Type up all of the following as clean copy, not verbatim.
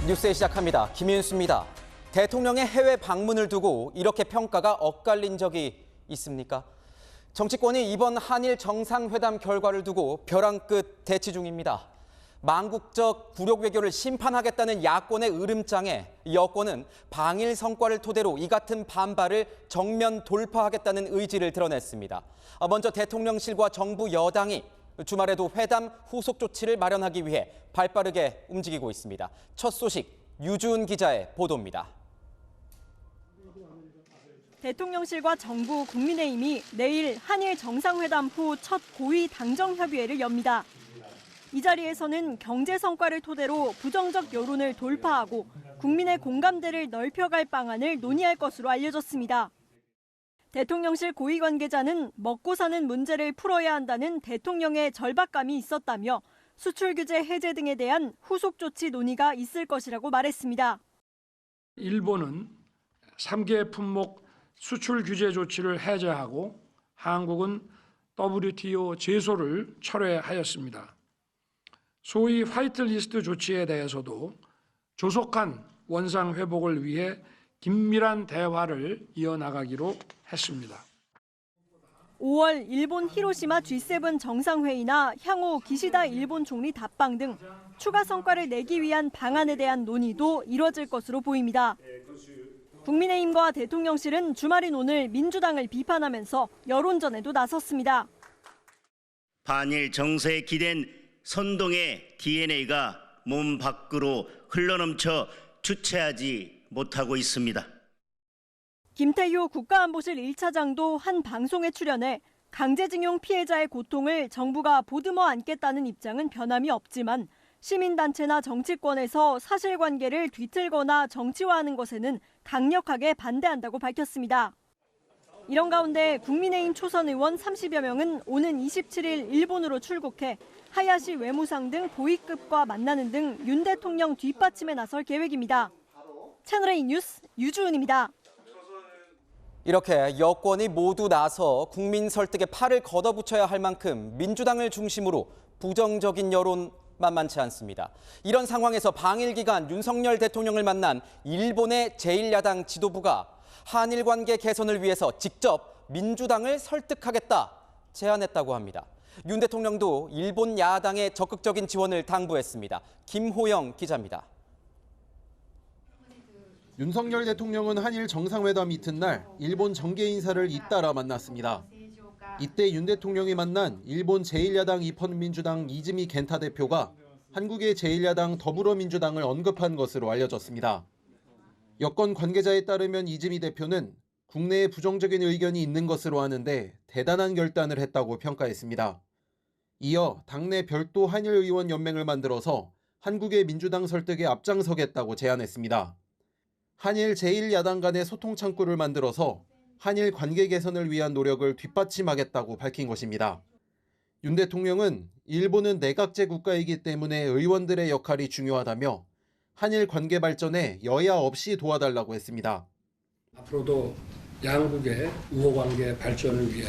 뉴스에 시작합니다. 김윤수입니다. 대통령의 해외 방문을 두고 이렇게 평가가 엇갈린 적이 있습니까? 정치권이 이번 한일 정상회담 결과를 두고 벼랑 끝 대치 중입니다. 망국적 굴욕 외교를 심판하겠다는 야권의 으름장에 여권은 방일 성과를 토대로 이 같은 반발을 정면 돌파하겠다는 의지를 드러냈습니다. 먼저 대통령실과 정부 여당이 주말에도 회담 후속 조치를 마련하기 위해 발빠르게 움직이고 있습니다. 첫 소식 유주은 기자의 보도입니다. 대통령실과 정부, 국민의힘이 내일 한일 정상회담 후 첫 고위 당정협의회를 엽니다. 이 자리에서는 경제 성과를 토대로 부정적 여론을 돌파하고 국민의 공감대를 넓혀갈 방안을 논의할 것으로 알려졌습니다. 대통령실 고위 관계자는 먹고 사는 문제를 풀어야 한다는 대통령의 절박감이 있었다며 수출 규제 해제 등에 대한 후속 조치 논의가 있을 것이라고 말했습니다. 일본은 3개 품목 수출 규제 조치를 해제하고 한국은 WTO 제소를 철회하였습니다. 소위 화이트리스트 조치에 대해서도 조속한 원상 회복을 위해 긴밀한 대화를 이어나가기로 했습니다. 5월 일본 히로시마 G7 정상회의나 향후 기시다 일본 총리 답방 등 추가 성과를 내기 위한 방안에 대한 논의도 이뤄질 것으로 보입니다. 국민의힘과 대통령실은 주말인 오늘 민주당을 비판하면서 여론전에도 나섰습니다. 반일 정세에 기댄 선동의 DNA가 몸 밖으로 흘러넘쳐 주체하지 못하고 있습니다. 김태효 국가안보실 1차장도 한 방송에 출연해 강제징용 피해자의 고통을 정부가 보듬어 안겠다는 입장은 변함이 없지만 시민단체나 정치권에서 사실관계를 뒤틀거나 정치화하는 것에는 강력하게 반대한다고 밝혔습니다. 이런 가운데 국민의힘 초선 의원 30여 명은 오는 27일 일본으로 출국해 하야시 외무상 등 고위급과 만나는 등 윤 대통령 뒷받침에 나설 계획입니다. 채널A 뉴스 유주은입니다. 이렇게 여권이 모두 나서 국민 설득에 팔을 걷어붙여야 할 만큼 민주당을 중심으로 부정적인 여론 만만치 않습니다. 이런 상황에서 방일 기간 윤석열 대통령을 만난 일본의 제1야당 지도부가 한일 관계 개선을 위해서 직접 민주당을 설득하겠다 제안했다고 합니다. 윤 대통령도 일본 야당의 적극적인 지원을 당부했습니다. 김호영 기자입니다. 윤석열 대통령은 한일 정상회담 이튿날 일본 정계 인사를 잇따라 만났습니다. 이때 윤 대통령이 만난 일본 제1야당 입헌민주당 이즈미 겐타 대표가 한국의 제1야당 더불어민주당을 언급한 것으로 알려졌습니다. 여권 관계자에 따르면 이즈미 대표는 국내에 부정적인 의견이 있는 것으로 아는데 대단한 결단을 했다고 평가했습니다. 이어 당내 별도 한일 의원 연맹을 만들어서 한국의 민주당 설득에 앞장서겠다고 제안했습니다. 한일 제1야당 간의 소통 창구를 만들어서 한일 관계 개선을 위한 노력을 뒷받침하겠다고 밝힌 것입니다. 윤 대통령은 일본은 내각제 국가이기 때문에 의원들의 역할이 중요하다며 한일 관계 발전에 여야 없이 도와달라고 했습니다. 앞으로도 양국의 우호 관계 발전을 위해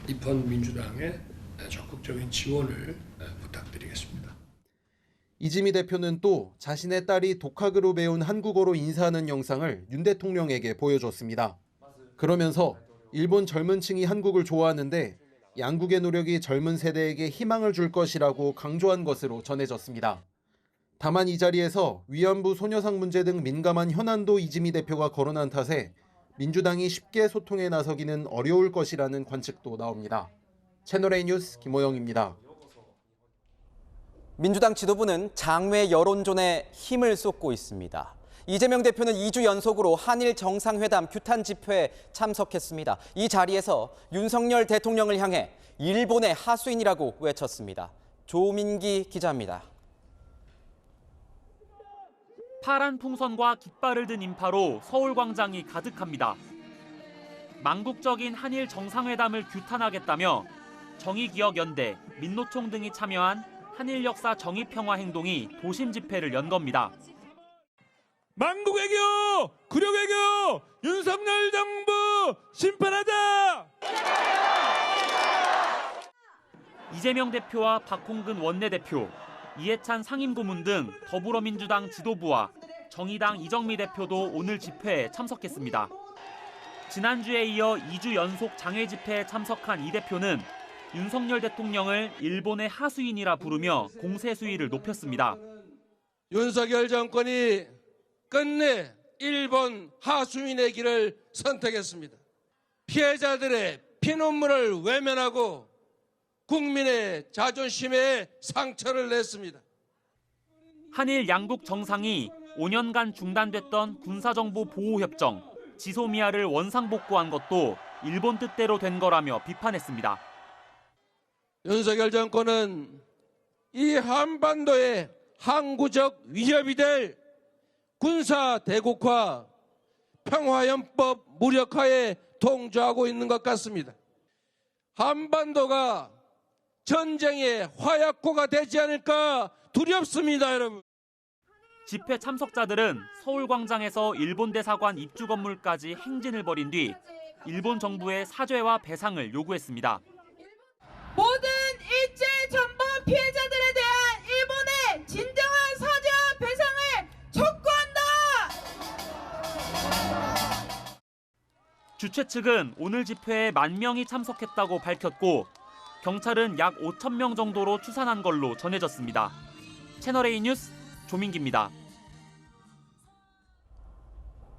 입헌민주당의 적극적인 지원을 부탁드리겠습니다. 이즈미 대표는 또 자신의 딸이 독학으로 배운 한국어로 인사하는 영상을 윤 대통령에게 보여줬습니다. 그러면서 일본 젊은 층이 한국을 좋아하는데 양국의 노력이 젊은 세대에게 희망을 줄 것이라고 강조한 것으로 전해졌습니다. 다만 이 자리에서 위안부 소녀상 문제 등 민감한 현안도 이즈미 대표가 거론한 탓에 민주당이 쉽게 소통에 나서기는 어려울 것이라는 관측도 나옵니다. 채널A 뉴스 김호영입니다. 민주당 지도부는 장외 여론전에 힘을 쏟고 있습니다. 이재명 대표는 2주 연속으로 한일 정상회담 규탄 집회에 참석했습니다. 이 자리에서 윤석열 대통령을 향해 일본의 하수인이라고 외쳤습니다. 조민기 기자입니다. 파란 풍선과 깃발을 든 인파로 서울광장이 가득합니다. 망국적인 한일 정상회담을 규탄하겠다며 정의기억연대, 민노총 등이 참여한 한일 역사 정의평화 행동이 도심 집회를 연 겁니다. 망국 외교, 굴욕 외교, 윤석열 정부 심판하자! 이재명 대표와 박홍근 원내대표, 이해찬 상임고문 등 더불어민주당 지도부와 정의당 이정미 대표도 오늘 집회에 참석했습니다. 지난주에 이어 2주 연속 장외 집회에 참석한 이 대표는 윤석열 대통령을 일본의 하수인이라 부르며 공세 수위를 높였습니다. 윤석열 정권이 끝내 일본 하수인의 길을 선택했습니다. 피해자들의 피눈물을 외면하고 국민의 자존심에 상처를 냈습니다. 한일 양국 정상이 5년간 중단됐던 군사정보 보호협정 지소미아를 원상복구한 것도 일본 뜻대로 된 거라며 비판했습니다. 윤석열 정권은 이 한반도의 항구적 위협이 될 군사 대국화, 평화연법 무력화에 동조하고 있는 것 같습니다. 한반도가 전쟁의 화약고가 되지 않을까 두렵습니다, 여러분. 집회 참석자들은 서울광장에서 일본 대사관 입주 건물까지 행진을 벌인 뒤 일본 정부의 사죄와 배상을 요구했습니다. 모든 일제전범 피해자들에 대한 일본의 진정한 사죄와 배상을 촉구한다. 주최 측은 오늘 집회에 10,000명이 참석했다고 밝혔고 경찰은 약 5,000명 정도로 추산한 걸로 전해졌습니다. 채널A 뉴스 조민기입니다.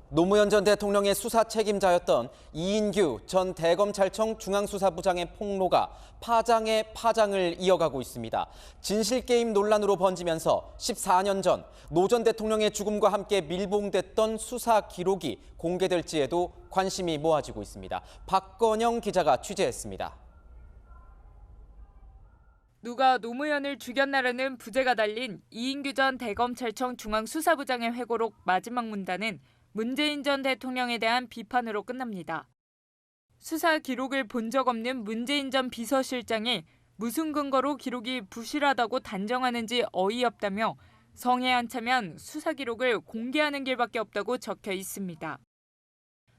노무현 전 대통령의 수사 책임자였던 이인규 전 대검찰청 중앙수사부장의 폭로가 파장에 파장을 이어가고 있습니다. 진실게임 논란으로 번지면서 14년 전 노 전 대통령의 죽음과 함께 밀봉됐던 수사 기록이 공개될지에도 관심이 모아지고 있습니다. 박건영 기자가 취재했습니다. 누가 노무현을 죽였나라는 부제가 달린 이인규 전 대검찰청 중앙수사부장의 회고록 마지막 문단은 문재인 전 대통령에 대한 비판으로 끝납니다. 수사 기록을 본 적 없는 문재인 전 비서실장이 무슨 근거로 기록이 부실하다고 단정하는지 어이없다며 성에 안 차면 수사 기록을 공개하는 길밖에 없다고 적혀 있습니다.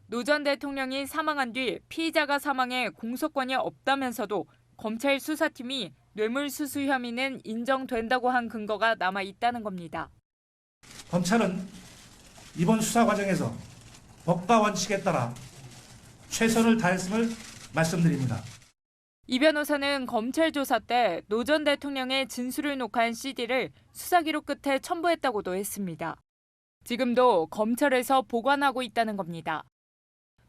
노 전 대통령이 사망한 뒤 피의자가 사망해 공소권이 없다면서도 검찰 수사팀이 뇌물수수 혐의는 인정된다고 한 근거가 남아 있다는 겁니다. 검찰은 이번 수사 과정에서 법과 원칙에 따라 최선을 다했음을 말씀드립니다. 이 변호사는 검찰 조사 때 노 전 대통령의 진술을 녹화한 CD를 수사 기록 끝에 첨부했다고도 했습니다. 지금도 검찰에서 보관하고 있다는 겁니다.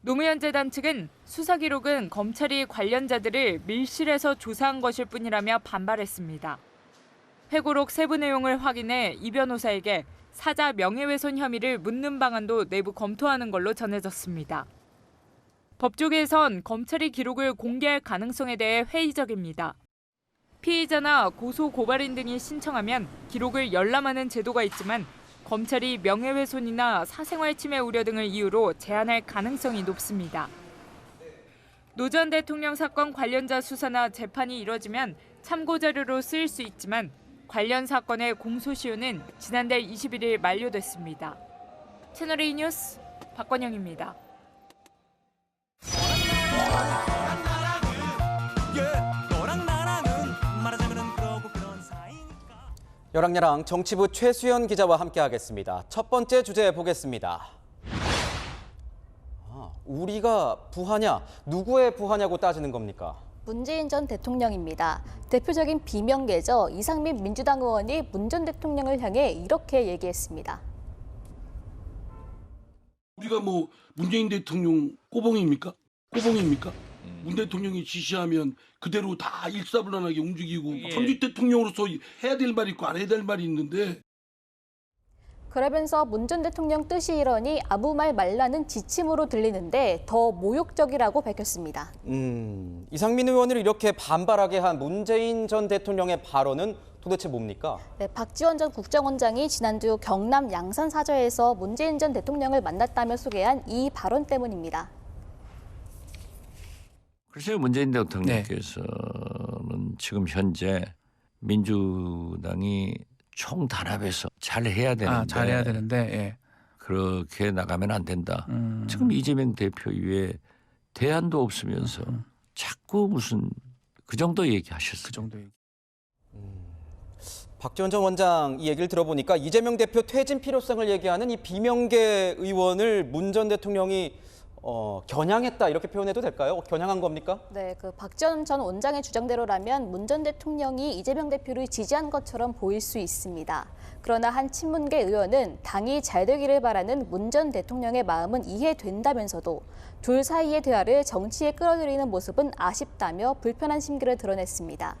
노무현 재단 측은 수사 기록은 검찰이 관련자들을 밀실에서 조사한 것일 뿐이라며 반발했습니다. 회고록 세부 내용을 확인해 이 변호사에게 사자 명예훼손 혐의를 묻는 방안도 내부 검토하는 걸로 전해졌습니다. 법조계에선 검찰이 기록을 공개할 가능성에 대해 회의적입니다. 피의자나 고소 고발인 등이 신청하면 기록을 열람하는 제도가 있지만 검찰이 명예훼손이나 사생활 침해 우려 등을 이유로 제한할 가능성이 높습니다. 노 전 대통령 사건 관련자 수사나 재판이 이뤄지면 참고자료로 쓰일 수 있지만 관련 사건의 공소시효는 지난달 21일 만료됐습니다. 채널A 뉴스 박건영입니다. 여랑야랑 정치부 최수연 기자와 함께하겠습니다. 첫 번째 주제 보겠습니다. 우리가 부하냐? 누구의 부하냐고 따지는 겁니까? 문재인 전 대통령입니다. 대표적인 비명계죠. 이상민 민주당 의원이 문 전 대통령을 향해 이렇게 얘기했습니다. 우리가 뭐 문재인 대통령 꼬봉입니까? 꼬봉입니까? 문 대통령이 지시하면 그대로 다 일사불란하게 움직이고 현직 대통령으로서 해야 될 말이 있고 안 해야 될 말이 있는데. 그러면서 문 전 대통령 뜻이 이러니 아무 말 말라는 지침으로 들리는데 더 모욕적이라고 밝혔습니다. 이상민 의원을 이렇게 반발하게 한 문재인 전 대통령의 발언은 도대체 뭡니까? 네, 박지원 전 국정원장이 지난주 경남 양산 사저에서 문재인 전 대통령을 만났다며 소개한 이 발언 때문입니다. 글쎄요, 문재인 대통령께서는 지금 현재 민주당이 총단합해서 잘해야 되는데, 잘해야 되는데 예. 그렇게 나가면 안 된다. 지금 이재명 대표 이외에 대안도 없으면서 자꾸 무슨 그 정도 얘기하셨어요. 그 정도 얘기. 박지원 전 원장 이 얘기를 들어보니까 이재명 대표 퇴진 필요성을 얘기하는 이 비명계 의원을 문 전 대통령이 겨냥했다 이렇게 표현해도 될까요? 겨냥한 겁니까? 네, 박지원 전 원장의 주장대로라면 문 전 대통령이 이재명 대표를 지지한 것처럼 보일 수 있습니다. 그러나 한 친문계 의원은 당이 잘 되기를 바라는 문 전 대통령의 마음은 이해된다면서도 둘 사이의 대화를 정치에 끌어들이는 모습은 아쉽다며 불편한 심기를 드러냈습니다.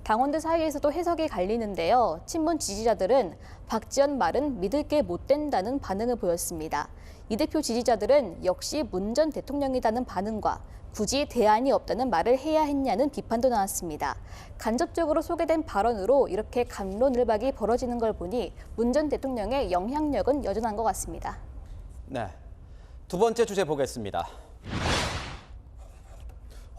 당원들 사이에서도 해석이 갈리는데요. 친문 지지자들은 박지원 말은 믿을 게 못 된다는 반응을 보였습니다. 이 대표 지지자들은 역시 문 전 대통령이라는 반응과 굳이 대안이 없다는 말을 해야 했냐는 비판도 나왔습니다. 간접적으로 소개된 발언으로 이렇게 갑론을박이 벌어지는 걸 보니 문 전 대통령의 영향력은 여전한 것 같습니다. 네, 두 번째 주제 보겠습니다.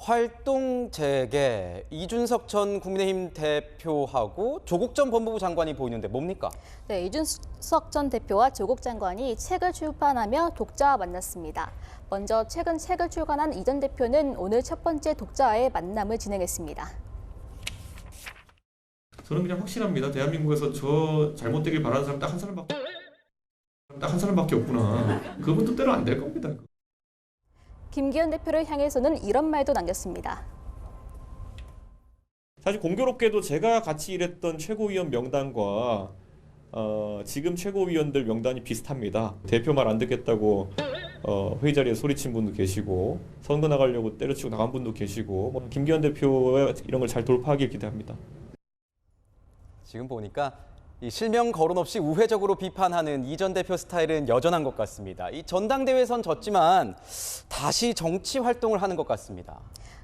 활동 재개, 이준석 전 국민의힘 대표하고 조국 전 법무부 장관이 보이는데 뭡니까? 네, 이준석 전 대표와 조국 장관이 책을 출판하며 독자와 만났습니다. 먼저 최근 책을 출간한 이 전 대표는 오늘 첫 번째 독자와의 만남을 진행했습니다. 저는 그냥 확실합니다. 대한민국에서 저 잘못되길 바라는 사람 딱 한 사람밖에 없구나. 그분 뜻대로 안 될 겁니다. 김기현 대표를 향해서는 이런 말도 남겼습니다. 사실 공교롭게도 제가 같이 일했던 최고위원 명단과 지금 최고위원들 명단이 비슷합니다. 대표 말 안 듣겠다고 회의 자리에 소리친 분도 계시고 선거 나가려고 때려치고 나간 분도 계시고 김기현 대표의 이런 걸 잘 돌파하길 기대합니다. 지금 보니까 이 실명 거론 없이 우회적으로 비판하는 이 전 대표 스타일은 여전한 것 같습니다. 이 전당대회선 졌지만 다시 정치 활동을 하는 것 같습니다.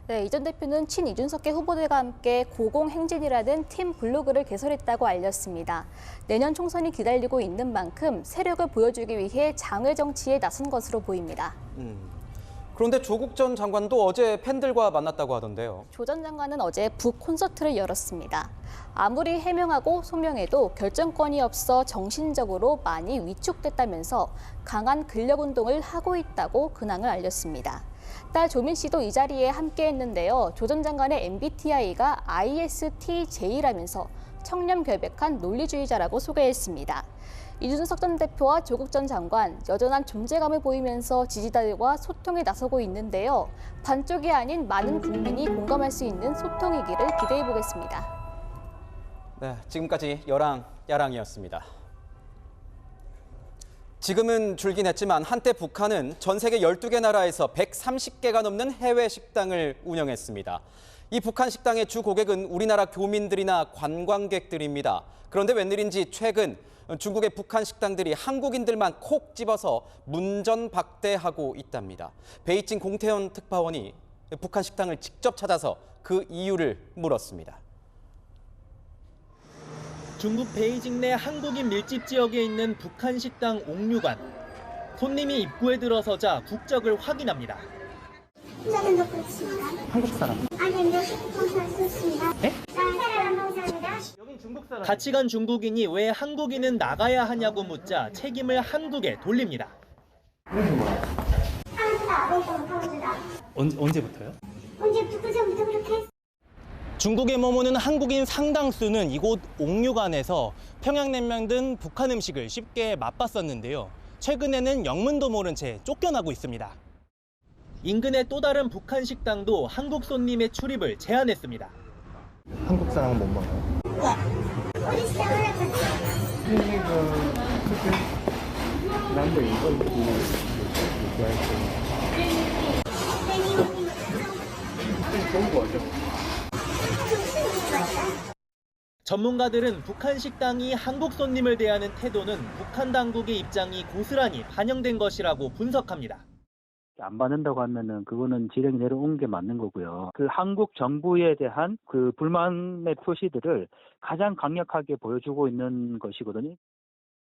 네, 이 전 대표는 친 이준석계 후보들과 함께 고공행진이라는 팀 블로그를 개설했다고 알렸습니다. 내년 총선이 기다리고 있는 만큼 세력을 보여주기 위해 장외 정치에 나선 것으로 보입니다. 그런데 조국 전 장관도 어제 팬들과 만났다고 하던데요. 조 전 장관은 어제 북 콘서트를 열었습니다. 아무리 해명하고 소명해도 결정권이 없어 정신적으로 많이 위축됐다면서 강한 근력 운동을 하고 있다고 근황을 알렸습니다. 딸 조민 씨도 이 자리에 함께했는데요. 조 전 장관의 MBTI가 ISTJ라면서 청렴결백한 논리주의자라고 소개했습니다. 이준석 전 대표와 조국 전 장관 여전한 존재감을 보이면서 지지자들과 소통에 나서고 있는데요. 반쪽이 아닌 많은 국민이 공감할 수 있는 소통이기를 기대해 보겠습니다. 네, 지금까지 야랑이었습니다. 지금은 줄긴 했지만 한때 북한은 전 세계 12개 나라에서 130개가 넘는 해외 식당을 운영했습니다. 이 북한 식당의 주 고객은 우리나라 교민들이나 관광객들입니다. 그런데 웬일인지 최근 중국의 북한 식당들이 한국인들만 콕 집어서 문전박대하고 있답니다. 베이징 공태현 특파원이 북한 식당을 직접 찾아서 그 이유를 물었습니다. 중국 베이징 내 한국인 밀집 지역에 있는 북한 식당 옥류관. 손님이 입구에 들어서자 국적을 확인합니다. 한국 사람. 아니요, 한국 사람. 네? 여긴 중국 사람. 같이 간 중국인이 왜 한국인은 나가야 하냐고 묻자 책임을 한국에 돌립니다. 언제부터요? 언제부터 그렇게 했어? 중국에 머무는 한국인 상당수는 이곳 옥류관에서 평양냉면 등 북한 음식을 쉽게 맛봤었는데요. 최근에는 영문도 모른 채 쫓겨나고 있습니다. 인근의 또 다른 북한 식당도 한국 손님의 출입을 제한했습니다. 한국 사람은 못 먹어요. 우리 시장을 전문가들은 북한 식당이 한국 손님을 대하는 태도는 북한 당국의 입장이 고스란히 반영된 것이라고 분석합니다. 안 받는다고 하면은 그거는 지령이 내려온 게 맞는 거고요. 그 한국 정부에 대한 그 불만의 표시들을 가장 강력하게 보여주고 있는 것이거든요.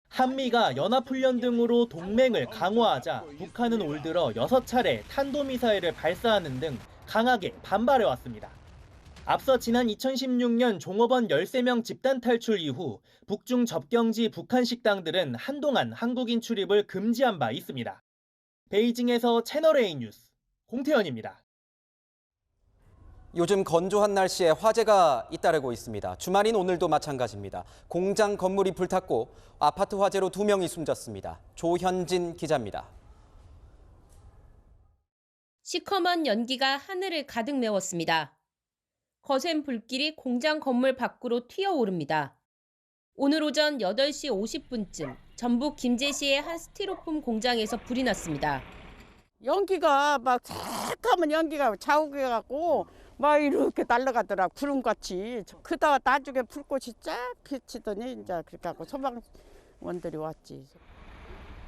한미가 연합훈련 등으로 동맹을 강화하자 북한은 올 들어 6차례 탄도미사일을 발사하는 등 강하게 반발해왔습니다. 앞서 지난 2016년 종업원 13명 집단 탈출 이후 북중 접경지 북한 식당들은 한동안 한국인 출입을 금지한 바 있습니다. 베이징에서 채널A 뉴스 공태현입니다. 요즘 건조한 날씨에 화재가 잇따르고 있습니다. 주말인 오늘도 마찬가지입니다. 공장 건물이 불탔고 아파트 화재로 2명이 숨졌습니다. 조현진 기자입니다. 시커먼 연기가 하늘을 가득 메웠습니다. 거센 불길이 공장 건물 밖으로 튀어오릅니다. 오늘 오전 8시 50분쯤 전북 김제시의 한 스티로폼 공장에서 불이 났습니다. 연기가 막 새까만 연기가 자욱해갖고 막 이렇게 날아가더라, 구름같이. 그러다가 나중에 불꽃이 쫙 비치더니 이제 그렇게 하고 소방원들이 왔지.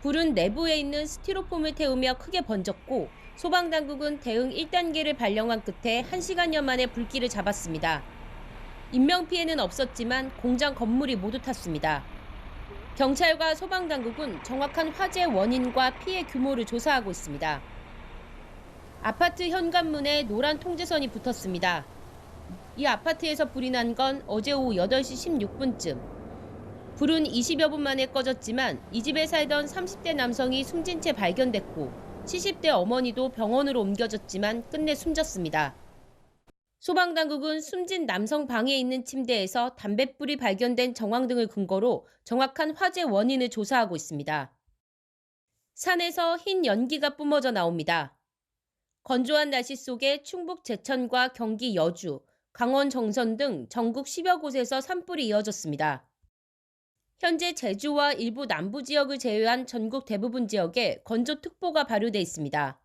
불은 내부에 있는 스티로폼을 태우며 크게 번졌고 소방당국은 대응 1단계를 발령한 끝에 1시간여 만에 불길을 잡았습니다. 인명피해는 없었지만 공장 건물이 모두 탔습니다. 경찰과 소방당국은 정확한 화재 원인과 피해 규모를 조사하고 있습니다. 아파트 현관문에 노란 통제선이 붙었습니다. 이 아파트에서 불이 난 건 어제 오후 8시 16분쯤. 불은 20여 분 만에 꺼졌지만 이 집에 살던 30대 남성이 숨진 채 발견됐고 70대 어머니도 병원으로 옮겨졌지만 끝내 숨졌습니다. 소방당국은 숨진 남성 방에 있는 침대에서 담뱃불이 발견된 정황 등을 근거로 정확한 화재 원인을 조사하고 있습니다. 산에서 흰 연기가 뿜어져 나옵니다. 건조한 날씨 속에 충북 제천과 경기 여주, 강원 정선 등 전국 10여 곳에서 산불이 이어졌습니다. 현재 제주와 일부 남부 지역을 제외한 전국 대부분 지역에 건조특보가 발효돼 있습니다.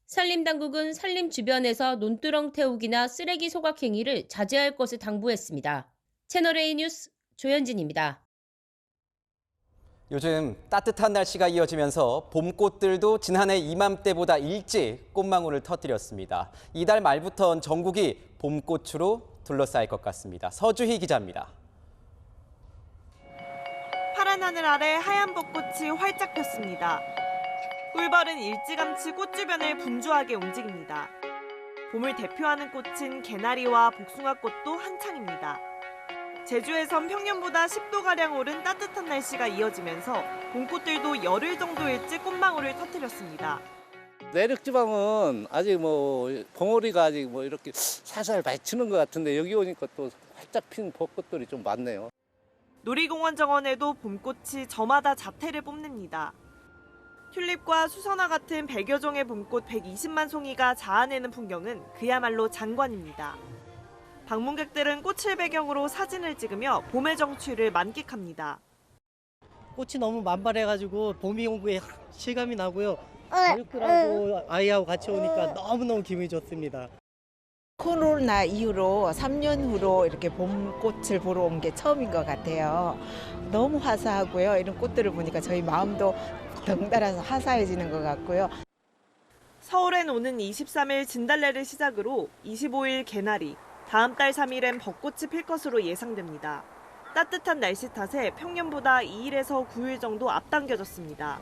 산림당국은 산림 주변에서 논두렁 태우기나 쓰레기 소각 행위를 자제할 것을 당부했습니다. 채널A 뉴스 조현진입니다. 요즘 따뜻한 날씨가 이어지면서 봄꽃들도 지난해 이맘때보다 일찍 꽃망울을 터뜨렸습니다. 이달 말부터는 전국이 봄꽃으로 둘러싸일 것 같습니다. 서주희 기자입니다. 파란 하늘 아래 하얀 벚꽃이 활짝 폈습니다. 꿀벌은 일찌감치 꽃 주변을 분주하게 움직입니다. 봄을 대표하는 꽃인 개나리와 복숭아꽃도 한창입니다. 제주에선 평년보다 10도가량 오른 따뜻한 날씨가 이어지면서 봄꽃들도 열흘 정도 일찍 꽃망울을 터뜨렸습니다. 내륙지방은 아직 봉오리가 아직 이렇게 살살 맺히는 것 같은데 여기 오니까 또 활짝 핀 벚꽃들이 좀 많네요. 놀이공원 정원에도 봄꽃이 저마다 자태를 뽐냅니다. 튤립과 수선화 같은 100여 종의 봄꽃 120만 송이가 자아내는 풍경은 그야말로 장관입니다. 방문객들은 꽃을 배경으로 사진을 찍으며 봄의 정취를 만끽합니다. 꽃이 너무 만발해가지고 봄이 온 게 실감이 나고요. 가족들하고 아이하고 같이 오니까 너무너무 기분이 좋습니다. 코로나 이후로 3년 후로 이렇게 봄꽃을 보러 온 게 처음인 것 같아요. 너무 화사하고요. 이런 꽃들을 보니까 저희 마음도 덩달아서 화사해지는 것 같고요. 서울엔 오는 23일 진달래를 시작으로 25일 개나리, 다음 달 3일엔 벚꽃이 필 것으로 예상됩니다. 따뜻한 날씨 탓에 평년보다 2일에서 9일 정도 앞당겨졌습니다.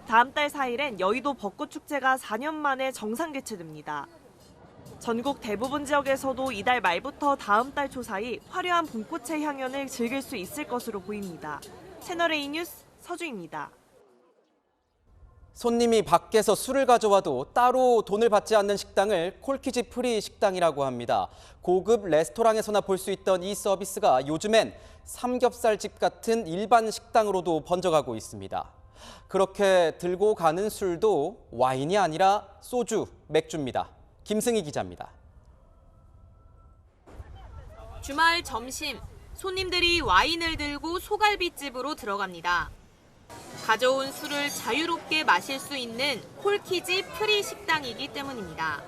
다음 달 4일엔 여의도 벚꽃축제가 4년 만에 정상 개최됩니다. 전국 대부분 지역에서도 이달 말부터 다음 달 초 사이 화려한 봄꽃의 향연을 즐길 수 있을 것으로 보입니다. 채널A 뉴스 서주입니다. 손님이 밖에서 술을 가져와도 따로 돈을 받지 않는 식당을 콜키지 프리 식당이라고 합니다. 고급 레스토랑에서나 볼 수 있던 이 서비스가 요즘엔 삼겹살집 같은 일반 식당으로도 번져가고 있습니다. 그렇게 들고 가는 술도 와인이 아니라 소주, 맥주입니다. 김승희 기자입니다. 주말 점심, 손님들이 와인을 들고 소갈비집으로 들어갑니다. 가져온 술을 자유롭게 마실 수 있는 콜키지 프리 식당이기 때문입니다.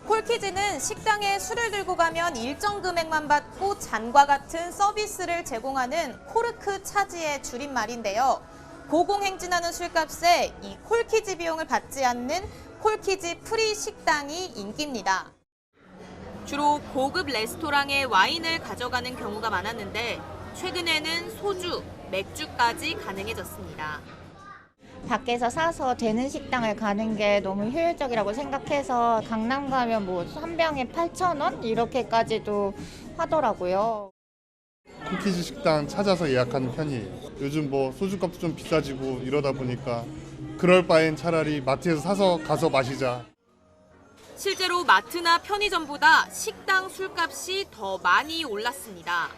콜키지는 식당에 술을 들고 가면 일정 금액만 받고 잔과 같은 서비스를 제공하는 코르크 차지의 줄임말인데요. 고공행진하는 술값에 이 콜키지 비용을 받지 않는 콜키지 프리 식당이 인기입니다. 주로 고급 레스토랑에 와인을 가져가는 경우가 많았는데 최근에는 소주, 맥주까지 가능해졌습니다. 밖에서 사서 되는 식당을 가는 게 너무 효율적이라고 생각해서 강남 가면 한 병에 8,000원 이렇게까지도 하더라고요. 콜키지 식당 찾아서 예약하는 편이에요. 요즘 소주값도 좀 비싸지고 이러다 보니까 그럴 바엔 차라리 마트에서 사서 가서 마시자. 실제로 마트나 편의점보다 식당 술값이 더 많이 올랐습니다.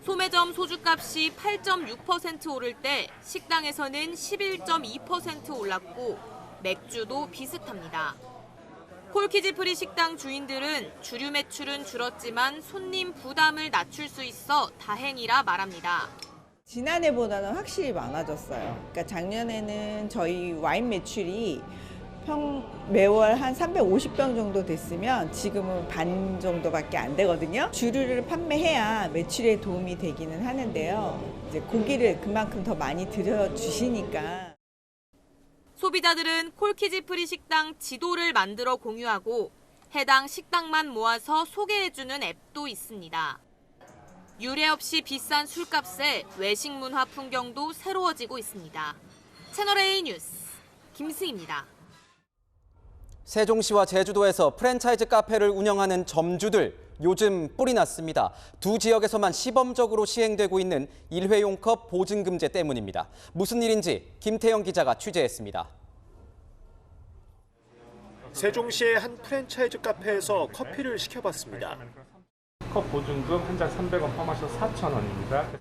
소매점 소주값이 8.6% 오를 때 식당에서는 11.2% 올랐고 맥주도 비슷합니다. 콜키즈프리 식당 주인들은 주류 매출은 줄었지만 손님 부담을 낮출 수 있어 다행이라 말합니다. 지난해보다는 확실히 많아졌어요. 그러니까 작년에는 저희 와인 매출이 매월 한 350병 정도 됐으면 지금은 반 정도밖에 안 되거든요. 주류를 판매해야 매출에 도움이 되기는 하는데요. 이제 고기를 그만큼 더 많이 들여주시니까. 소비자들은 콜키즈프리 식당 지도를 만들어 공유하고 해당 식당만 모아서 소개해주는 앱도 있습니다. 유례 없이 비싼 술값에 외식 문화 풍경도 새로워지고 있습니다. 채널A 뉴스 김승희입니다. 세종시와 제주도에서 프랜차이즈 카페를 운영하는 점주들 요즘 뿔이 났습니다. 두 지역에서만 시범적으로 시행되고 있는 일회용 컵 보증금제 때문입니다. 무슨 일인지 김태영 기자가 취재했습니다. 세종시의 한 프랜차이즈 카페에서 커피를 시켜봤습니다. 컵 보증금 한 잔 300원 포함해서 4,000원입니다.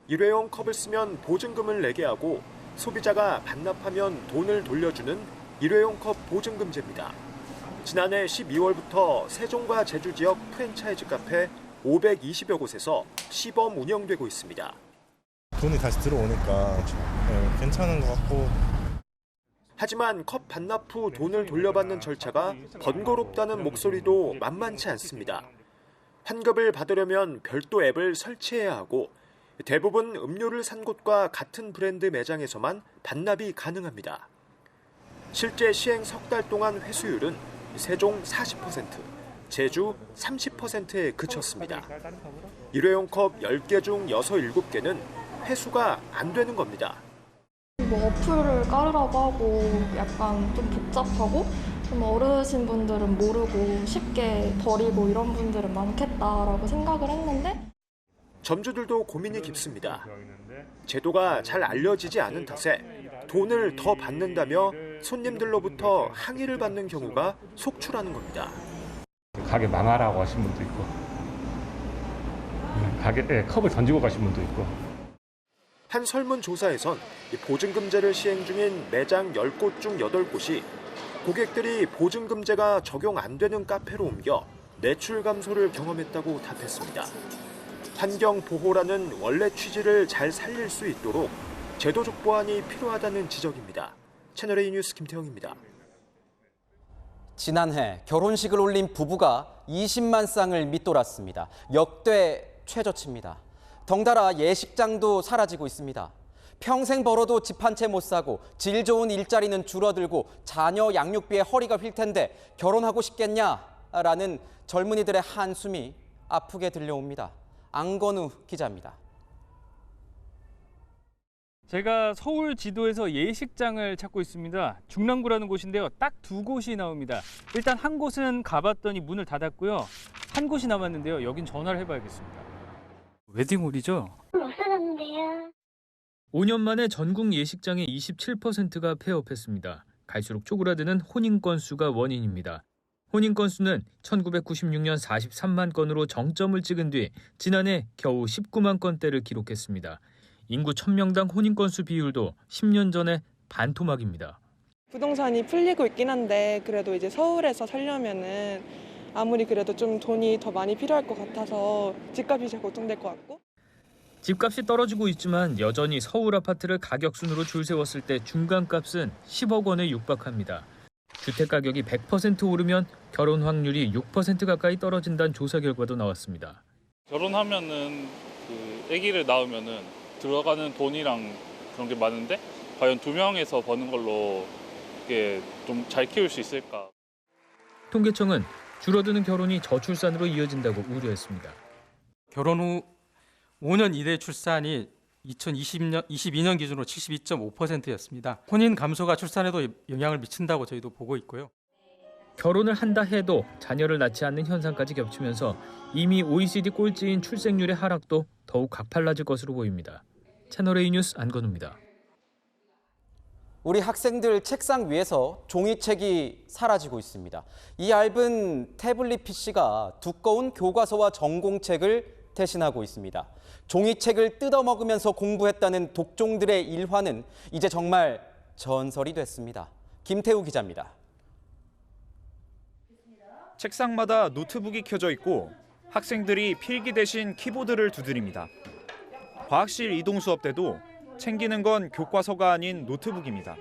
일회용 컵을 쓰면 보증금을 내게 하고 소비자가 반납하면 돈을 돌려주는 일회용 컵 보증금제입니다. 지난해 12월부터 세종과 제주 지역 프랜차이즈 카페 520여 곳에서 시범 운영되고 있습니다. 돈이 다시 들어오니까 괜찮은 것 같고. 하지만 컵 반납 후 돈을 돌려받는 절차가 번거롭다는 목소리도 만만치 않습니다. 환급을 받으려면 별도 앱을 설치해야 하고 대부분 음료를 산 곳과 같은 브랜드 매장에서만 반납이 가능합니다. 실제 시행 석 달 동안 회수율은 세종 40%, 제주 30%에 그쳤습니다. 일회용 컵 10개 중 6, 7개는 회수가 안 되는 겁니다. 뭐 어플을 깔으라고 하고 약간 좀 복잡하고 좀 어르신분들은 모르고 쉽게 버리고 이런 분들은 많겠다라고 생각을 했는데 점주들도 고민이 깊습니다. 제도가 잘 알려지지 않은 탓에 돈을 더 받는다며 손님들로부터 항의를 받는 경우가 속출하는 겁니다. 가게 망하라고 하신 분도 있고 컵을 던지고 가신 분도 있고. 한 설문조사에선 보증금제를 시행 중인 매장 10곳 중 8곳이 고객들이 보증금제가 적용 안 되는 카페로 옮겨 매출 감소를 경험했다고 답했습니다. 환경 보호라는 원래 취지를 잘 살릴 수 있도록 제도적 보완이 필요하다는 지적입니다. 채널A 뉴스 김태형입니다. 지난해 결혼식을 올린 부부가 20만 쌍을 밑돌았습니다. 역대 최저치입니다. 덩달아 예식장도 사라지고 있습니다. 평생 벌어도 집 한 채 못 사고 질 좋은 일자리는 줄어들고 자녀 양육비에 허리가 휠 텐데 결혼하고 싶겠냐라는 젊은이들의 한숨이 아프게 들려옵니다. 안건우 기자입니다. 제가 서울 지도에서 예식장을 찾고 있습니다. 중랑구라는 곳인데요. 딱 두 곳이 나옵니다. 일단 한 곳은 가봤더니 문을 닫았고요. 한 곳이 남았는데요. 여긴 전화를 해봐야겠습니다. 웨딩홀이죠? 못 살았는데요. 5년 만에 전국 예식장의 27%가 폐업했습니다. 갈수록 쪼그라드는 혼인 건수가 원인입니다. 혼인 건수는 1996년 43만 건으로 정점을 찍은 뒤 지난해 겨우 19만 건대를 기록했습니다. 인구 1000명당 혼인 건수 비율도 10년 전에 반토막입니다. 부동산이 풀리고 있긴 한데 그래도 이제 서울에서 살려면은 아무리 그래도 좀 돈이 더 많이 필요할 것 같아서 집값이 제일 걱정될 것 같고. 집값이 떨어지고 있지만 여전히 서울 아파트를 가격순으로 줄 세웠을 때 중간값은 10억 원에 육박합니다. 주택 가격이 100% 오르면 결혼 확률이 6% 가까이 떨어진다는 조사 결과도 나왔습니다. 결혼하면은 아기를 낳으면은 들어가는 돈이랑 그런 게 많은데 과연 2명에서 버는 걸로 이게 좀 잘 키울 수 있을까? 통계청은 줄어드는 결혼이 저출산으로 이어진다고 우려했습니다. 결혼 후 5년 이내 출산이 2022년 기준으로 72.5%였습니다. 혼인 감소가 출산에도 영향을 미친다고 저희도 보고 있고요. 결혼을 한다 해도 자녀를 낳지 않는 현상까지 겹치면서 이미 OECD 꼴찌인 출생률의 하락도 더욱 가팔라질 것으로 보입니다. 채널A 뉴스 안건우입니다. 우리 학생들 책상 위에서 종이책이 사라지고 있습니다. 이 얇은 태블릿 PC가 두꺼운 교과서와 전공책을 대신하고 있습니다. 종이책을 뜯어먹으면서 공부했다는 독종들의 일화는 이제 정말 전설이 됐습니다. 김태우 기자입니다. 책상마다 노트북이 켜져 있고 학생들이 필기 대신 키보드를 두드립니다. 과학실 이동 수업 때도 챙기는 건 교과서가 아닌 노트북입니다.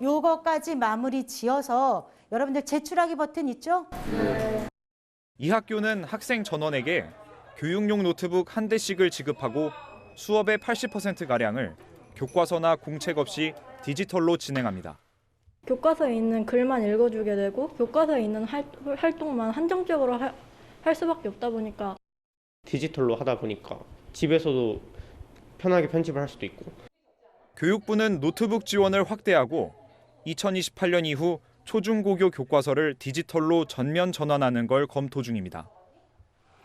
요거까지 마무리 지어서 여러분들 제출하기 버튼 있죠? 이 학교는 학생 전원에게 교육용 노트북 한 대씩을 지급하고 수업의 80%가량을 교과서나 공책 없이 디지털로 진행합니다. 교과서에 있는 글만 읽어주게 되고 교과서에 있는 활동만 한정적으로 할 수밖에 없다 보니까 디지털로 하다 보니까 집에서도 편하게 편집을 할 수도 있고. 교육부는 노트북 지원을 확대하고 2028년 이후 초중고교 교과서를 디지털로 전면 전환하는 걸 검토 중입니다.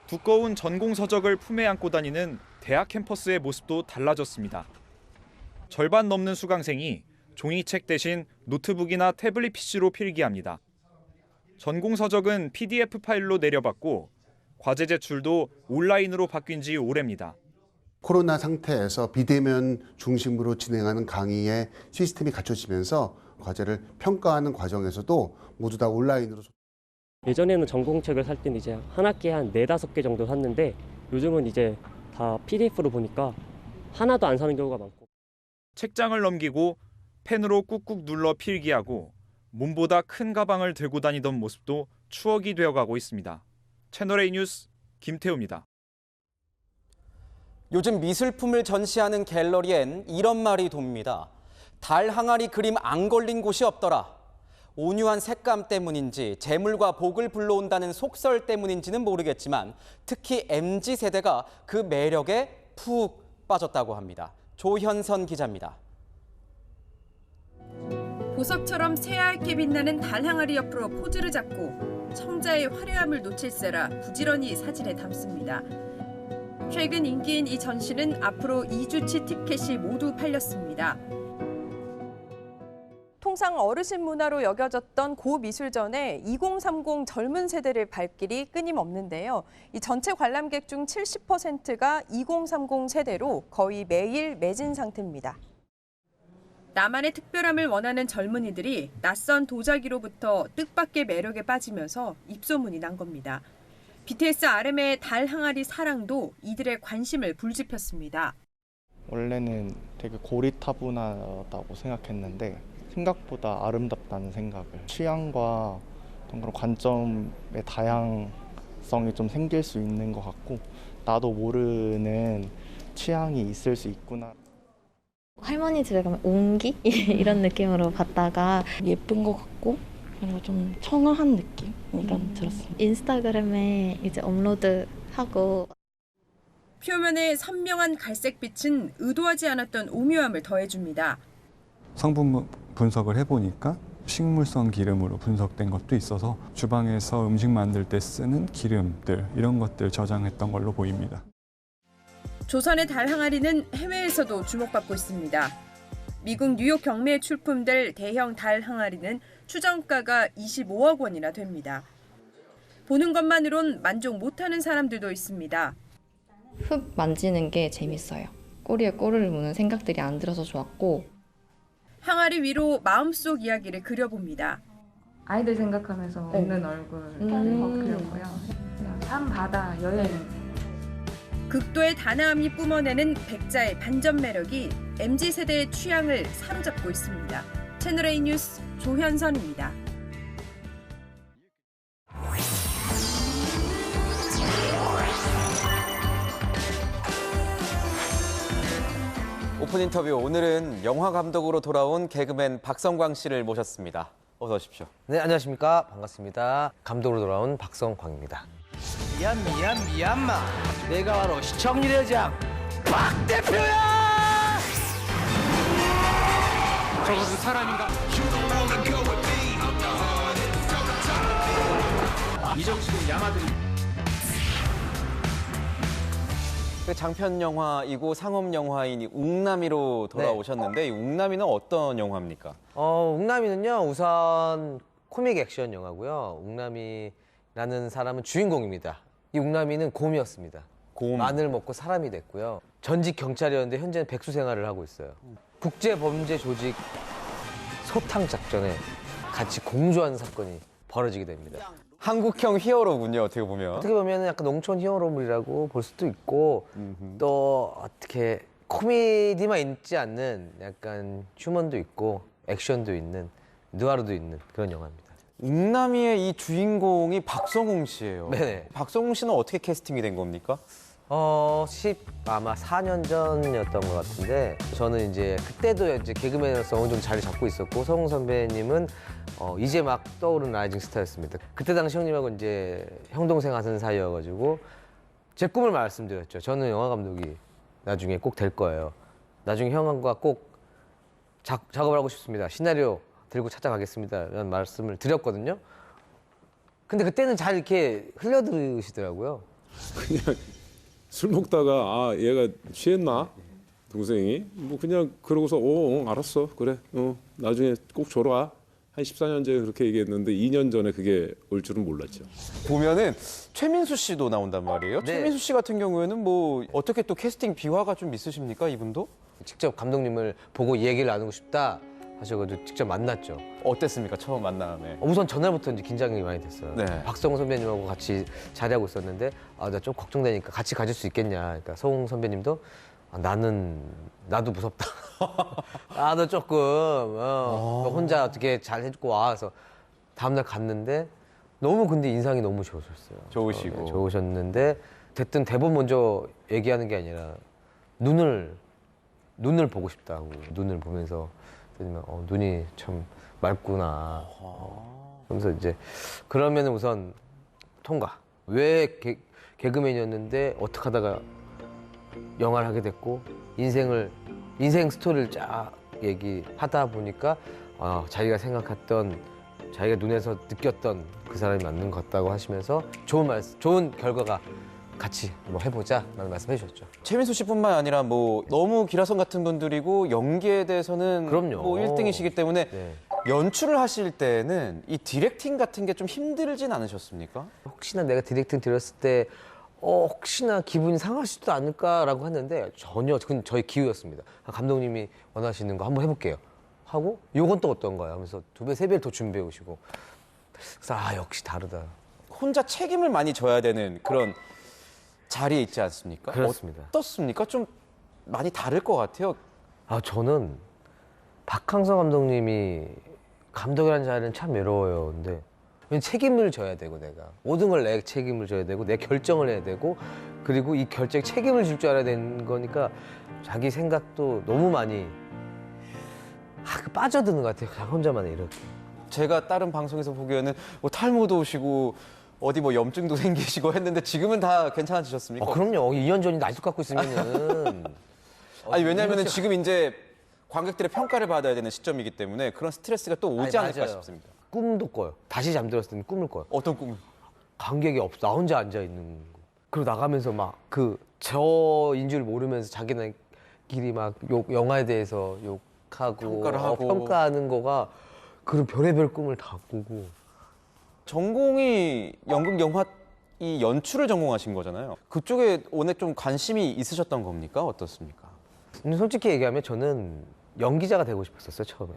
두꺼운 전공 서적을 품에 안고 다니는 대학 캠퍼스의 모습도 달라졌습니다. 절반 넘는 수강생이 종이책 대신 노트북이나 태블릿 PC로 필기합니다. 전공 서적은 PDF 파일로 내려받고 과제 제출도 온라인으로 바뀐 지 오래입니다. 코로나 상태에서 비대면 중심으로 진행하는 강의의 시스템이 갖춰지면서 과제를 평가하는 과정에서도 모두 다 온라인으로. 예전에는 전공책을 살 때는 이제 한 학기에 한 4-5개 정도 샀는데 요즘은 이제 다 PDF로 보니까 하나도 안 사는 경우가 많고. 책장을 넘기고 펜으로 꾹꾹 눌러 필기하고 몸보다 큰 가방을 들고 다니던 모습도 추억이 되어가고 있습니다. 채널A 뉴스 김태우입니다. 요즘 미술품을 전시하는 갤러리엔 이런 말이 돕니다. 달 항아리 그림 안 걸린 곳이 없더라. 온유한 색감 때문인지 재물과 복을 불러온다는 속설 때문인지는 모르겠지만 특히 MZ세대가 그 매력에 푹 빠졌다고 합니다. 조현선 기자입니다. 보석처럼 새하얗게 빛나는 달 항아리 옆으로 포즈를 잡고 청자의 화려함을 놓칠세라 부지런히 사진에 담습니다. 최근 인기인 이 전시는 앞으로 2주치 티켓이 모두 팔렸습니다. 통상 어르신 문화로 여겨졌던 고 미술전에 2030 젊은 세대를 발길이 끊임없는데요. 이 전체 관람객 중 70%가 2030 세대로 거의 매일 매진 상태입니다. 나만의 특별함을 원하는 젊은이들이 낯선 도자기로부터 뜻밖의 매력에 빠지면서 입소문이 난 겁니다. BTS RM의 달 항아리 사랑도 이들의 관심을 불지폈습니다. 원래는 되게 고리타분하다고 생각했는데 생각보다 아름답다는 생각을, 취향과 어떤 그런 관점의 다양성이 좀 생길 수 있는 것 같고 나도 모르는 취향이 있을 수 있구나. 할머니 집에 가면 옹기 이런 느낌으로 봤다가 예쁜 것 같고 그리고 좀 청아한 느낌이 들었습니다. 인스타그램에 이제 업로드하고 표면의 선명한 갈색빛은 의도하지 않았던 오묘함을 더해줍니다. 성분 분석을 해보니까 식물성 기름으로 분석된 것도 있어서 주방에서 음식 만들 때 쓰는 기름들 이런 것들 저장했던 걸로 보입니다. 조선의 달 항아리는 해외에서도 주목받고 있습니다. 미국 뉴욕 경매에 출품될 대형 달 항아리는 추정가가 25억 원이나 됩니다. 보는 것만으론 만족 못하는 사람들도 있습니다. 흙 만지는 게 재밌어요. 꼬리에 꼬리를 무는 생각들이 안 들어서 좋았고 항아리 위로 마음속 이야기를 그려봅니다. 아이들 생각하면서 웃는 얼굴 그렸고요. 산, 바다, 여행. 극도의 단아함이 뿜어내는 백자의 반전 매력이 MZ세대의 취향을 사로잡고 있습니다. 채널A 뉴스 조현선입니다. 오픈 인터뷰, 오늘은 영화 감독으로 돌아온 개그맨 박성광 씨를 모셨습니다. 어서 오십시오. 네, 안녕하십니까. 반갑습니다. 감독으로 돌아온 박성광입니다. 미얀마. 내가 바로 시청률 여장 박 대표야! 저것은 사람인가? 이정식은 야마들이 장편 영화이고 상업 영화인 이 웅남이로 돌아오셨는데 이 웅남이는 어떤 영화입니까? 웅남이는요 우선 코믹 액션 영화고요. 웅남이라는 사람은 주인공입니다. 이 웅남이는 곰이었습니다. 마늘 먹고 사람이 됐고요. 전직 경찰이었는데 현재는 백수 생활을 하고 있어요. 국제 범죄 조직 소탕 작전에 같이 공조한 사건이 벌어지게 됩니다. 한국형 히어로군요, 어떻게 보면. 어떻게 보면 약간 농촌 히어로물이라고 볼 수도 있고 또 어떻게 코미디만 있지 않는 약간 휴먼도 있고 액션도 있는 느와르도 있는 그런 영화입니다. 웅남이의 이 주인공이 박성웅 씨예요. 네네. 박성웅 씨는 어떻게 캐스팅이 된 겁니까? 아마 4년 전이었던 것 같은데 저는 이제 그때도 이제 개그맨으로서 어느 정도 자리 잡고 있었고 성웅 선배님은 이제 막 떠오른 라이징 스타였습니다. 그때 당시 형님하고 이제 형 동생 하는 사이여가지고 제 꿈을 말씀드렸죠. 저는 영화 감독이 나중에 꼭 될 거예요. 나중에 형과 꼭 작업을 하고 싶습니다. 시나리오 들고 찾아가겠습니다. 이런 말씀을 드렸거든요. 근데 그때는 잘 이렇게 흘려들으시더라고요. 그냥 술 먹다가 얘가 취했나 동생이 뭐 그냥 그러고서 알았어 그래 나중에 꼭 줘라 한 14년 전에 그렇게 얘기했는데 2년 전에 그게 올 줄은 몰랐죠. 보면은 최민수 씨도 나온단 말이에요. 네. 최민수 씨 같은 경우에는 뭐 어떻게 또 캐스팅 비화가 좀 있으십니까, 이분도? 직접 감독님을 보고 얘기를 나누고 싶다 하셔가지고 직접 만났죠. 어땠습니까, 처음 만남에? 우선 전날부터 이제 긴장이 많이 됐어요. 네. 박성웅 선배님하고 같이 자리하고 있었는데 나 좀 걱정되니까 같이 가줄 수 있겠냐. 그러니까 성웅 선배님도 나도 무섭다. 나도 조금 너 혼자 어떻게 잘 해주고 와서 다음날 갔는데 너무 근데 인상이 너무 좋으셨어요. 좋으시고. 좋으셨는데 됐든 대본 먼저 얘기하는 게 아니라 눈을 보고 싶다고 눈을 보면서 눈이 참 맑구나. 그러면서 이제 그러면 우선 통과. 왜 개그맨이었는데 어떻게 하다가 영화를 하게 됐고 인생 스토리를 쫙 얘기하다 보니까 자기가 생각했던 자기가 눈에서 느꼈던 그 사람이 맞는 것 같다고 하시면서 좋은 결과가 같이 뭐 해보자 라는 말씀해 주셨죠. 최민수 씨뿐만 아니라 뭐 너무 기라성 같은 분들이고 연기에 대해서는 그럼요. 뭐 1등이시기 때문에 네. 연출을 하실 때는 이 디렉팅 같은 게 좀 힘들진 않으셨습니까? 혹시나 내가 디렉팅 드렸을 때 혹시나 기분이 상할 수도 않을까라고 했는데 전혀 그건 저희 기우였습니다. 감독님이 원하시는 거 한번 해볼게요 하고 요건 또 어떤가요 하면서 2배, 3배를 더 준비해 오시고 그래서 역시 다르다. 혼자 책임을 많이 져야 되는 그런 자리에 있지 않습니까? 그렇습니다. 어떻습니까? 좀 많이 다를 것 같아요. 저는 박항서 감독님이 감독이라는 자리는 참 외로워요. 근데 책임을 져야 되고 내가 모든 걸 내 책임을 져야 되고 내 결정을 해야 되고 그리고 이 결정에 책임을 질 줄 알아야 되는 거니까 자기 생각도 너무 많이 빠져드는 것 같아요. 그냥 혼자만 이렇게. 제가 다른 방송에서 보기에는 뭐 탈모도 오시고 어디 뭐 염증도 생기시고 했는데 지금은 다 괜찮아지셨습니까? 그럼요. 2년 전이 날도 깎고 있으면은 아니 왜냐면은 지금 이제 관객들의 평가를 받아야 되는 시점이기 때문에 그런 스트레스가 또 오지 않을까 맞아요. 싶습니다. 꿈도 꿔요. 다시 잠들었을 때는 꿈을 꿔요. 어떤 꿈을? 관객이 없어. 나 혼자 앉아 있는 거. 그리고 나가면서 막 저인 줄 모르면서 자기네끼리 막 영화에 대해서 욕하고 평가를 하고 평가하는 거가 그런 별의별 꿈을 다 꾸고. 전공이 연극 영화 이 연출을 전공하신 거잖아요. 그쪽에 워낙 좀 관심이 있으셨던 겁니까? 어떻습니까? 근데 솔직히 얘기하면 저는 연기자가 되고 싶었어요, 처음에.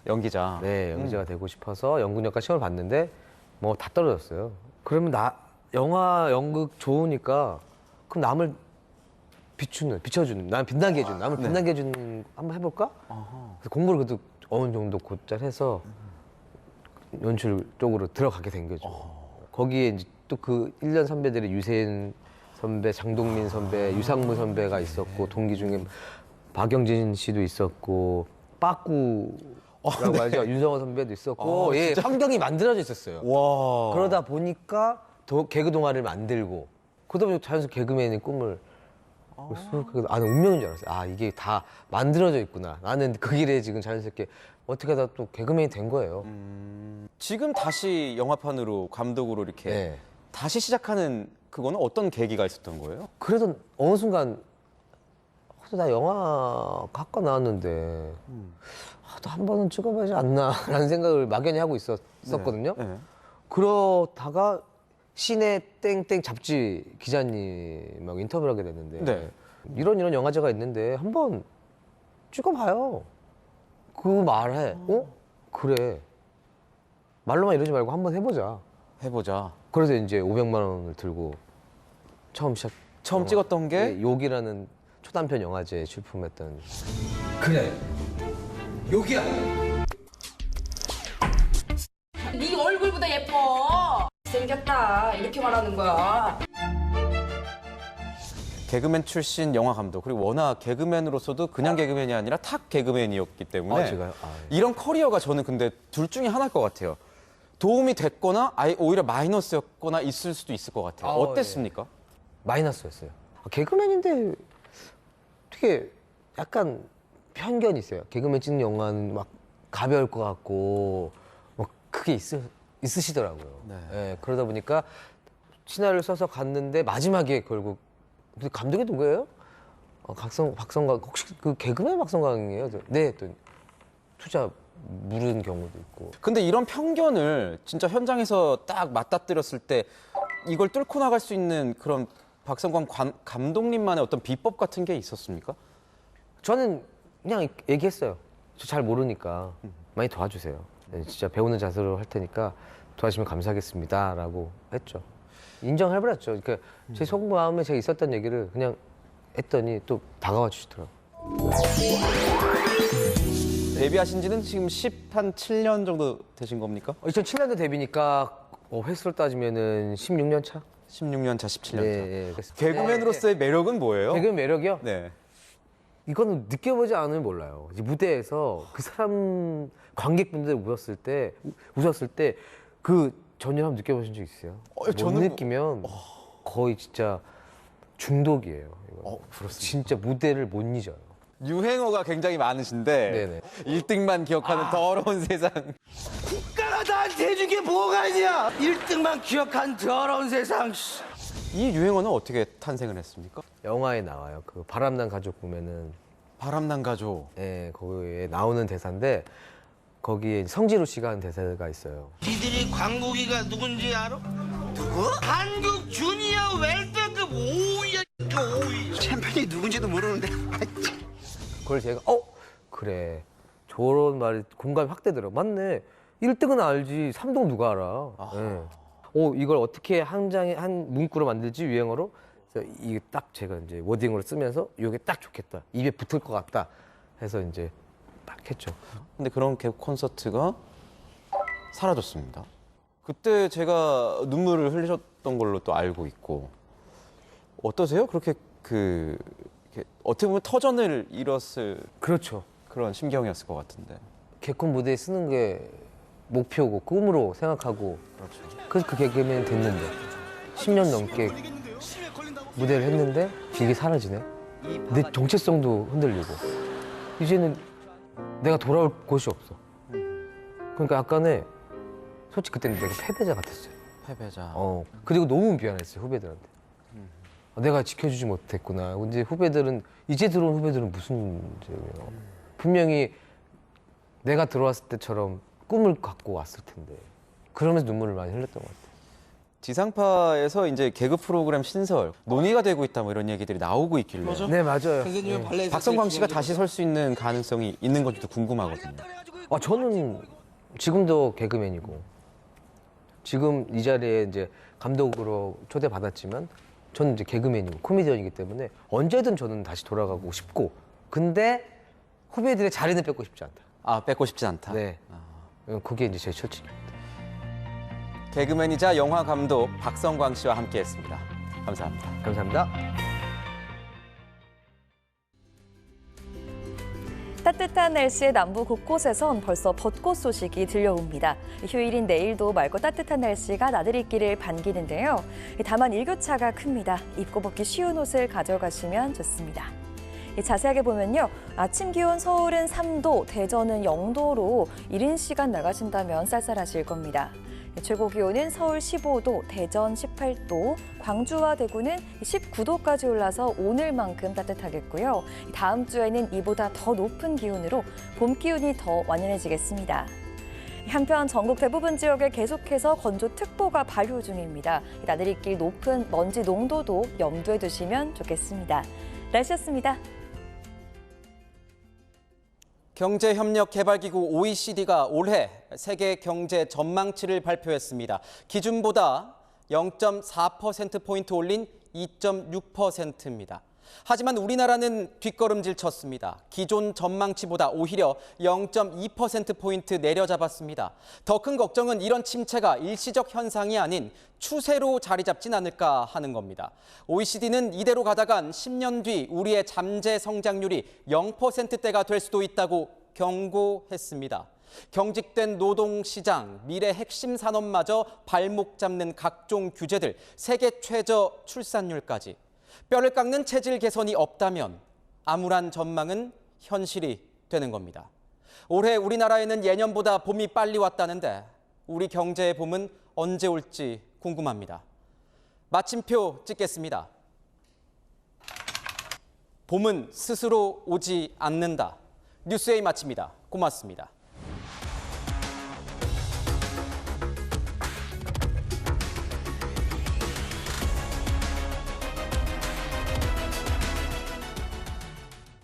연기자? 네, 연기자가 되고 싶어서 연극영화 시험을 봤는데 뭐 다 떨어졌어요. 그러면 영화, 연극 좋으니까 그럼 남을 비춰주는, 남을 빛나게 해주는, 남을 빛나게 해주는 한번 해볼까? 그래서 공부를 그래도 어느 정도 곧잘 해서 연출 쪽으로 들어가게 된 거죠. 거기에 이제 또 그 1년 선배들이 유세인 선배, 장동민 선배, 유상무 선배가 있었고 동기 중에 박영진 씨도 있었고 빠꾸라고 하죠. 윤성호 선배도 있었고 환경이 만들어져 있었어요. 와. 그러다 보니까 개그 동아리를 만들고 그러다 보니 자연스럽게 개그맨의 꿈을 나는 운명인 줄 알았어요. 이게 다 만들어져 있구나. 나는 그 길에 지금 자연스럽게 어떻게 하다 또 개그맨이 된 거예요. 지금 다시 영화판으로 감독으로 이렇게 다시 시작하는 그거는 어떤 계기가 있었던 거예요? 그래서 어느 순간 나 영화학과 나왔는데 또 한 번은 찍어봐야지 않나라는 생각을 막연히 하고 있었거든요. 네. 그러다가 시내 땡땡 잡지 기자님하고 인터뷰를 하게 됐는데 네. 이런 영화제가 있는데 한번 찍어봐요. 그 말해. 그래. 말로만 이러지 말고 한번 해보자. 그래서 이제 500만 원을 들고 처음 찍었던 게 욕이라는 초단편 영화제에 출품했던. 그래. 욕이야. 네 얼굴보다 예뻐. 생겼다. 이렇게 말하는 거야. 개그맨 출신 영화 감독, 그리고 워낙 개그맨으로서도 그냥 개그맨이 아니라 탑 개그맨이었기 때문에 제가요? 이런 커리어가 저는 근데 둘 중에 하나일 것 같아요. 도움이 됐거나 아예 오히려 마이너스였거나 있을 수도 있을 것 같아요. 어땠습니까? 마이너스였어요. 개그맨인데 되게 약간 편견이 있어요. 개그맨 찍는 영화는 막 가벼울 것 같고 뭐 그게 있으시더라고요. 네, 그러다 보니까 시나리오를 써서 갔는데 마지막에 결국 감독이 누구예요? 박성광 혹시 그 개그맨 박성광이에요? 네, 했더니 투자 물은 경우도 있고. 근데 이런 편견을 진짜 현장에서 딱 맞닥뜨렸을 때 이걸 뚫고 나갈 수 있는 그런 박성광 감독님만의 어떤 비법 같은 게 있었습니까? 저는 그냥 얘기했어요. 저 잘 모르니까 많이 도와주세요. 진짜 배우는 자세로 할 테니까 도와주시면 감사하겠습니다라고 했죠. 인정해버렸죠. 그러니까 제 속마음에 제가 있었던 얘기를 그냥 했더니 또 다가와 주시더라고요. 데뷔하신 지는 지금 7년 정도 되신 겁니까? 2007년도 데뷔니까 횟수로 따지면은 16년 차? 16년 차, 17년 차. 네, 개그맨으로서의 매력은 뭐예요? 개그맨 매력이요? 네. 이거는 느껴보지 않으면 몰라요. 이제 무대에서 그 사람 관객분들 웃었을 때 그 전율 한번 느껴보신 적 있어요? 못 느끼면 거의 진짜 중독이에요. 진짜 무대를 못 잊어요. 유행어가 굉장히 많으신데 1등만 기억하는 더러운 세상. 국가가 나한테 해준 게 뭐가 있냐? 1등만 기억한 더러운 세상. 이 유행어는 어떻게 탄생을 했습니까? 영화에 나와요. 그 바람난 가족 보면은 바람난 가족. 네, 거기에 나오는 대사인데 거기에 성지로 씨가 한 대사가 있어요. 니들이 광고기가 누군지 알아? 누구? 한국 주니어 웰터급 5위야. 챔피언이 누군지도 모르는데. 그걸 제가 그래 저런 말이 공감이 확 되더라고. 맞네. 1등은 알지 3등 누가 알아. 네. 이걸 어떻게 한 문구로 만들지 유행어로. 그래서 이게 딱 제가 이제 워딩으로 쓰면서 이게 딱 좋겠다. 입에 붙을 것 같다 해서 이제 딱 했죠. 근데 그런 개그 콘서트가 사라졌습니다. 그때 제가 눈물을 흘리셨던 걸로 또 알고 있고. 어떠세요? 그렇게 어떻게 보면 터전을 잃었을 그렇죠. 그런 심경이었을 것 같은데. 개콘 무대에 쓰는 게 목표고 꿈으로 생각하고 그래서 그 개그맨이 됐는데 10년 넘게 무대를 했는데 이게 사라지네. 내 정체성도 흔들리고 이제는 내가 돌아올 곳이 없어. 그러니까 약간의 솔직히 그때는 내가 패배자 같았어요. 패배자. 그리고 너무 미안했어요 후배들한테. 내가 지켜주지 못했구나. 근데 이제 들어온 후배들은 무슨 문제예요. 분명히 내가 들어왔을 때처럼 꿈을 갖고 왔을 텐데. 그러면서 눈물을 많이 흘렸던 것 같아요. 지상파에서 이제 개그 프로그램 신설 논의가 되고 있다 뭐 이런 얘기들이 나오고 있길래. 맞아? 네, 맞아요. 박성광 씨가 다시 설 수 있는 가능성이 있는 건지도 궁금하거든요. 저는 지금도 개그맨이고 지금 이 자리에 이제 감독으로 초대받았지만 저는 이제 개그맨이고 코미디언이기 때문에 언제든 저는 다시 돌아가고 싶고 근데 후배들의 자리는 뺏고 싶지 않다. 뺏고 싶지 않다. 네. 그게 이제 제 철칙입니다. 개그맨이자 영화 감독 박성광 씨와 함께했습니다. 감사합니다. 감사합니다. 따뜻한 날씨에 남부 곳곳에선 벌써 벚꽃 소식이 들려옵니다. 휴일인 내일도 맑고 따뜻한 날씨가 나들이길을 반기는데요. 다만 일교차가 큽니다. 입고 벗기 쉬운 옷을 가져가시면 좋습니다. 자세하게 보면요. 아침 기온 서울은 3도, 대전은 0도로 이른 시간 나가신다면 쌀쌀하실 겁니다. 최고 기온은 서울 15도, 대전 18도, 광주와 대구는 19도까지 올라서 오늘만큼 따뜻하겠고요. 다음 주에는 이보다 더 높은 기온으로 봄 기운이 더 완연해지겠습니다. 한편 전국 대부분 지역에 계속해서 건조특보가 발효 중입니다. 나들이길 높은 먼지 농도도 염두에 두시면 좋겠습니다. 날씨였습니다. 경제협력개발기구 OECD가 올해 세계 경제 전망치를 발표했습니다. 기준보다 0.4%포인트 올린 2.6%입니다. 하지만 우리나라는 뒷걸음질 쳤습니다. 기존 전망치보다 오히려 0.2%포인트 내려잡았습니다. 더 큰 걱정은 이런 침체가 일시적 현상이 아닌 추세로 자리 잡진 않을까 하는 겁니다. OECD는 이대로 가다간 10년 뒤 우리의 잠재 성장률이 0%대가 될 수도 있다고 경고했습니다. 경직된 노동시장, 미래 핵심 산업마저 발목 잡는 각종 규제들, 세계 최저 출산율까지. 뼈를 깎는 체질 개선이 없다면 암울한 전망은 현실이 되는 겁니다. 올해 우리나라에는 예년보다 봄이 빨리 왔다는데 우리 경제의 봄은 언제 올지 궁금합니다. 마침표 찍겠습니다. 봄은 스스로 오지 않는다. 뉴스A 마칩니다. 고맙습니다.